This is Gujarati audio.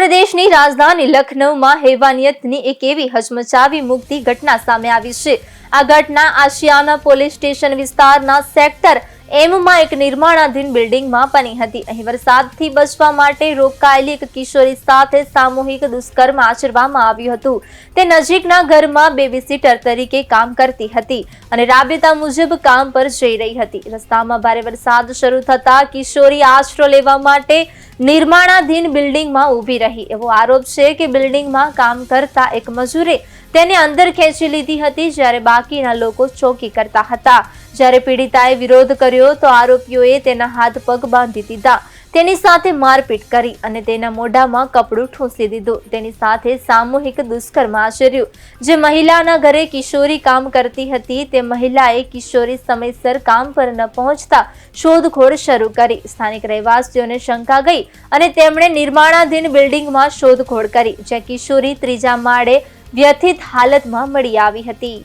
પ્રદેશની રાજધાની લખનૌમાં હેવાનિયતની એક એવી હચમચાવી મુકતી ઘટના સામે આવી છે। આ ઘટના આશિયાના પોલીસ સ્ટેશન વિસ્તારના સેક્ટર એમમાં એક નિર્માણાધીન બિલ્ડિંગમાં બની હતી। અહીં વરસાદથી બચવા માટે રોકાયેલી એક કિશોરી સાથે સામૂહિક દુષ્કર્મ આચરવામાં આવ્યું હતું। તે નજીકના ઘરમાં બેબીસિટર તરીકે કામ કરતી હતી અને રાબેતા મુજબ કામ પર જઈ રહી હતી। રસ્તામાં ભારે વરસાદ શરૂ થતા કિશોરી આશરો લેવા માટે નિર્માણાધીન બિલ્ડિંગમાં ઊભી રહી। એવો આરોપ છે કે બિલ્ડિંગમાં કામ કરતા એક મજૂરે તેને અંદર ખેંચી લીધી હતી, જ્યારે બાકીના લોકો ચોકી કરતા હતા। જ્યારે પીડિતાએ વિરોધ કર્યો તો આરોપીઓએ તેના હાથ પગ બાંધી દીધા, તેની સાથે મારપીટ કરી અને તેના મોઢામાં કપડું ઠૂંસી દીધું। તેની સાથે સામૂહિક દુષ્કર્મ આચર્યું। જે મહિલાના ઘરે કિશોરી કામ કરતી હતી તે મહિલાએ કિશોરી સમયસર કામ પર ન પહોંચતા શોધખોળ શરૂ કરી। સ્થાનિક રહેવાસીઓને શંકા ગઈ અને તેમણે નિર્માણાધીન બિલ્ડિંગમાં શોધખોળ કરી, જ્યાં કિશોરી ત્રીજા માળે વ્યથિત હાલતમાં મળી આવી હતી।